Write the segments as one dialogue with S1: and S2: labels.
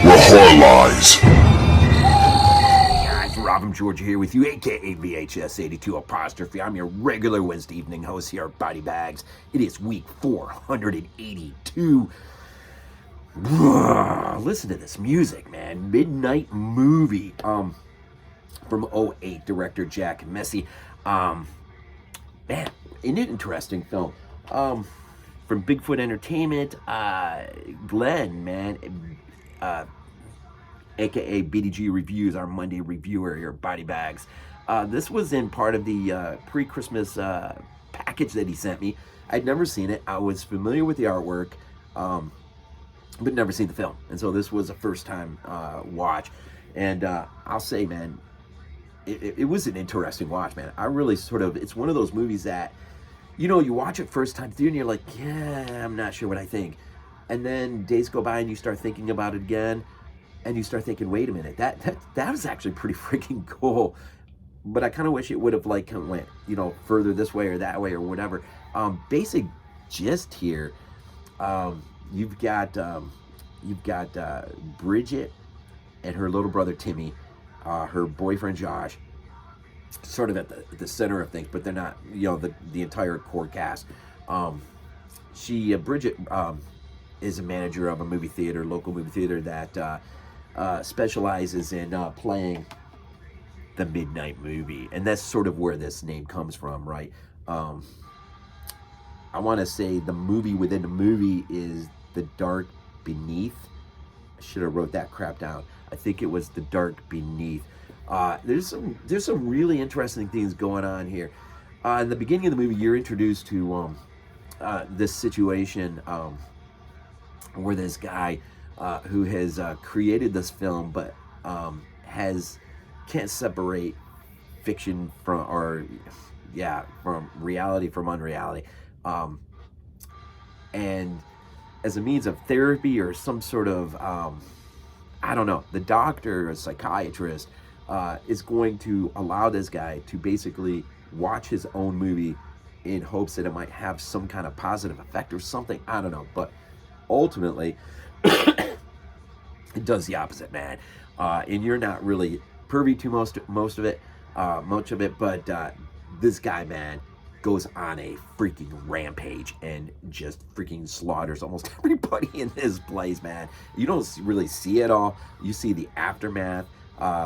S1: where horror lies.
S2: Hey guys, Robin Georgia here with you, aka VHS82 apostrophe. I'm your regular Wednesday evening host here at BodyBags. It is week 482. Listen to this music, man. Midnight Movie. From 2008, director Jack Messitt. Man, an interesting film. From Bigfoot Entertainment, Glenn, man, aka BDG Reviews, our Monday reviewer here at BodyBags. This was in part of the pre-Christmas package that he sent me. I'd never seen it. I was familiar with the artwork, but never seen the film. And so this was a first-time watch. And I'll say, man, it was an interesting watch, man. I really it's one of those movies that, you know, you watch it first time through and you're like, yeah, I'm not sure what I think. And then days go by and you start thinking about it again. And you start thinking, wait a minute, that was actually pretty freaking cool. But I kind of wish it would have went, you know, further this way or that way or whatever. Basic gist here, you've got Bridget and her little brother Timmy, her boyfriend Josh, sort of at the center of things, but they're not, you know, the entire core cast. Bridget is a manager of a movie theater, local movie theater that specializes in playing the midnight movie, and that's sort of where this name comes from, right? I want to say the movie within the movie is The Dark Beneath. I should have wrote that crap down. I think it was The Dark Beneath. There's some really interesting things going on here. In the beginning of the movie, you're introduced to this situation where this guy who has created this film, but can't separate fiction from reality from unreality, and as a means of therapy or some sort of I don't know, the doctor or psychiatrist is going to allow this guy to basically watch his own movie in hopes that it might have some kind of positive effect or something. I don't know, but ultimately it does the opposite, man. And you're not really privy to much of it, but this guy, man, goes on a freaking rampage and just freaking slaughters almost everybody in this place, man. You don't really see it all. You see the aftermath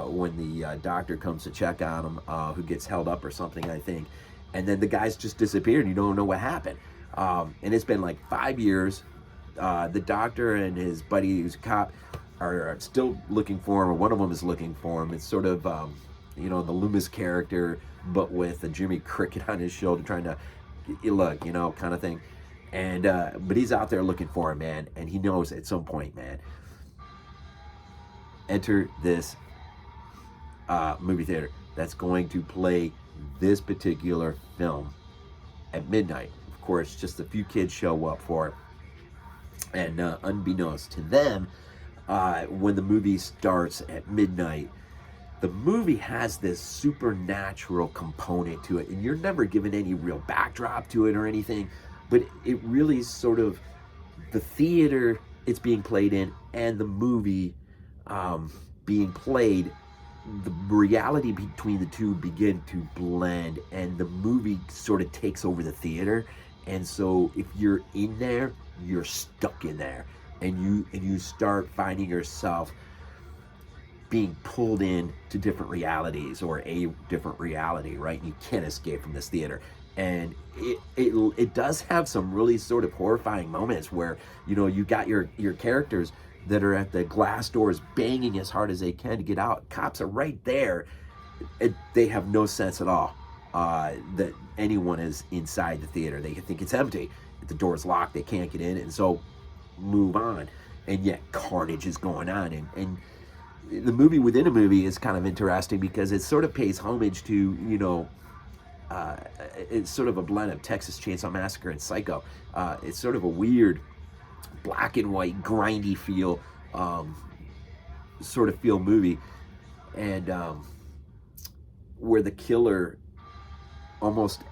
S2: when the doctor comes to check on him, who gets held up or something, I think. And then the guy's just disappeared. You don't know what happened. And it's been like 5 years. The doctor and his buddy, who's a cop, are still looking for him, or one of them is looking for him. It's sort of, you know, the Loomis character, but with a Jimmy Cricket on his shoulder, trying to look, you know, kind of thing. And but he's out there looking for him, man, and he knows at some point, man, enter this movie theater that's going to play this particular film at midnight. Of course, just a few kids show up for it, and unbeknownst to them, when the movie starts at midnight, the movie has this supernatural component to it, and you're never given any real backdrop to it or anything, but it really sort of, the theater it's being played in and the movie being played, the reality between the two begin to blend, and the movie sort of takes over the theater. And so if you're in there, you're stuck in there, and you start finding yourself being pulled in to different realities, or a different reality, right? And you can't escape from this theater. And it does have some really sort of horrifying moments where, you know, you got your characters that are at the glass doors banging as hard as they can to get out. Cops are right there. They have no sense at all that anyone is inside the theater. They think it's empty. The door's locked. They can't get in. And so move on. And yet carnage is going on. And the movie within a movie is kind of interesting because it sort of pays homage to, you know, it's sort of a blend of Texas Chainsaw Massacre and Psycho. It's sort of a weird black and white, grindy feel, sort of feel movie. And where the killer, almost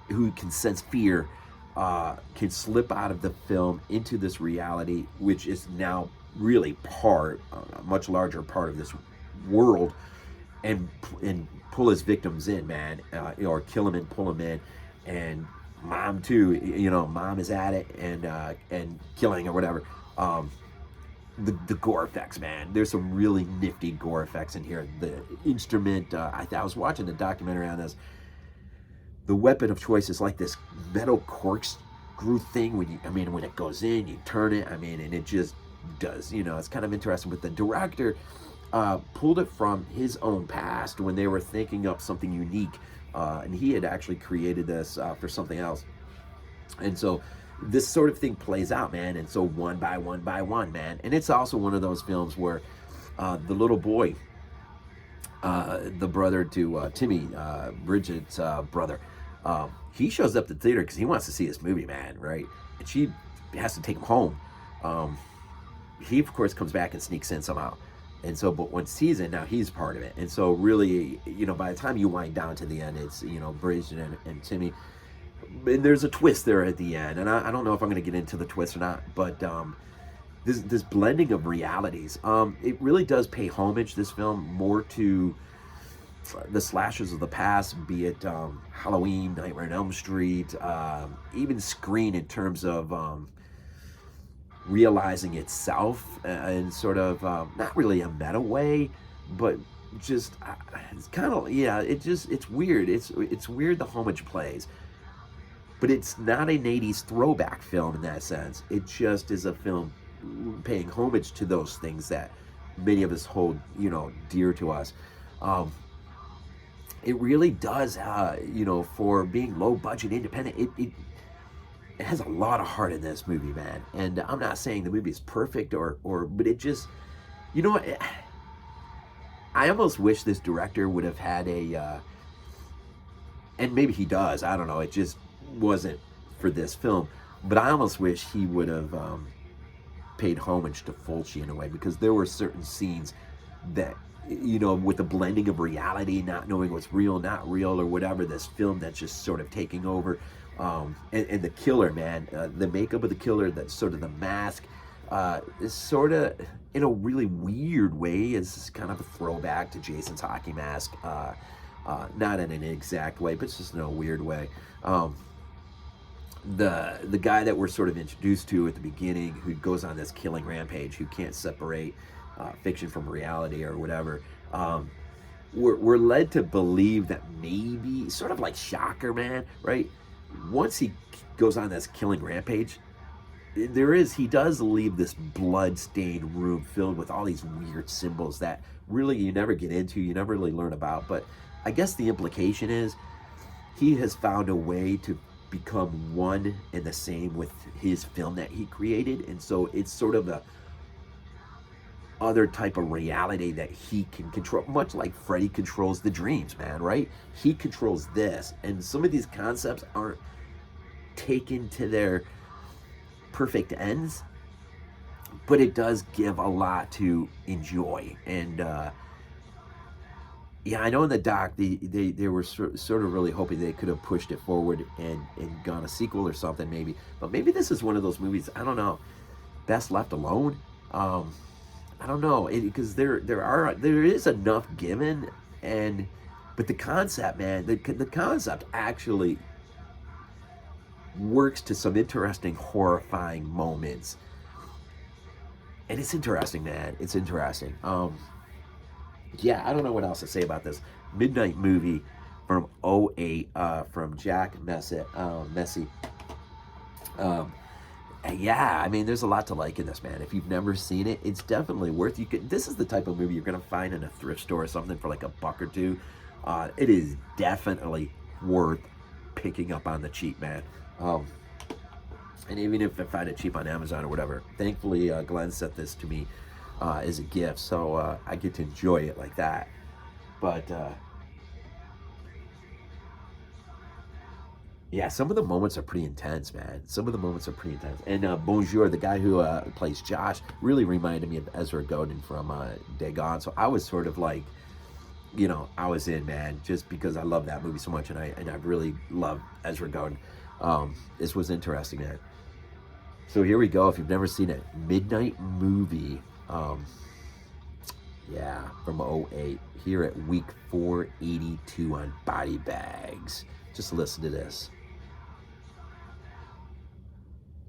S2: who can sense fear, can slip out of the film into this reality, which is now really a much larger part of this world, and pull his victims in, man, or kill him and pull him in, and mom too. Mom is at it and killing or whatever. The gore effects, man. There's some really nifty gore effects in here. The instrument, I was watching a documentary on this. The weapon of choice is like this metal corkscrew thing. When it goes in, you turn it. And it just does. It's kind of interesting. But the director pulled it from his own past when they were thinking up something unique, and he had actually created this for something else. And so this sort of thing plays out, man. And so one by one, man. And it's also one of those films where the little boy, the brother to Timmy, Bridget's brother, he shows up to the theater because he wants to see this movie, man, right? And she has to take him home. He, of course, comes back and sneaks in somehow. And so, but once he's in, now he's part of it. And so really, by the time you wind down to the end, it's, Bridget and Timmy. And there's a twist there at the end. And I don't know if I'm going to get into the twist or not, but this blending of realities, it really does pay homage, this film, more to the slashers of the past, be it Halloween, Nightmare on Elm Street, even Scream, in terms of realizing itself in sort of not really a meta way, but just it's kind of, it's weird. It's weird, the homage plays, but it's not an 80s throwback film in that sense. It just is a film paying homage to those things that many of us hold dear to us. It really does, for being low budget independent, it has a lot of heart in this movie, man. And I'm not saying the movie is perfect but it just, I almost wish this director would have had and maybe he does, I don't know, it just wasn't for this film, but I almost wish he would have paid homage to Fulci in a way, because there were certain scenes that, with the blending of reality, not knowing what's real, not real, or whatever, this film that's just sort of taking over. And the killer, man, the makeup of the killer, that's sort of the mask, is sort of, in a really weird way, is kind of a throwback to Jason's hockey mask. Not in an exact way, but it's just in a weird way. The guy that we're sort of introduced to at the beginning, who goes on this killing rampage, who can't separate fiction from reality or whatever, we're led to believe that maybe, sort of like Shocker, man, right? Once he goes on this killing rampage, he does leave this blood-stained room filled with all these weird symbols that really you never get into, you never really learn about. But I guess the implication is he has found a way to become one and the same with his film that he created, and so it's sort of a other type of reality that he can control, much like Freddy controls the dreams, man, right? He controls this, and some of these concepts aren't taken to their perfect ends, but it does give a lot to enjoy. And I know in the doc they were sort of really hoping they could have pushed it forward and gone a sequel or something, maybe, but maybe this is one of those movies, I don't know, best left alone. I don't know, because there is enough given, but the concept, man, the concept actually works to some interesting, horrifying moments, and it's interesting, man. It's interesting. I don't know what else to say about this midnight movie from 2008, from Jack Messitt. There's a lot to like in this, man. If you've never seen it, it's definitely worth. This is the type of movie you're gonna find in a thrift store or something for like $1 or $2. It is definitely worth picking up on the cheap, man. And even if I find it cheap on Amazon or whatever, thankfully Glenn sent this to me as a gift, so I get to enjoy it like that. But some of the moments are pretty intense, man. And Bonjour, the guy who plays Josh, really reminded me of Ezra Godin from Day Gone. So I was sort of like, I was in, man, just because I love that movie so much, and I really love Ezra Godin. This was interesting, man. So here we go. If you've never seen it, Midnight Movie. Yeah, from '08. Here at week 482 on BodyBags. Just listen to this.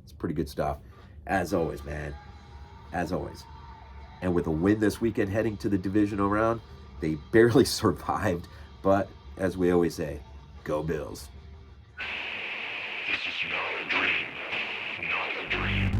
S2: It's pretty good stuff. As always, man. As always. And with a win this weekend heading to the divisional round, they barely survived. But as we always say, go Bills.
S1: This is not a dream. Not a dream.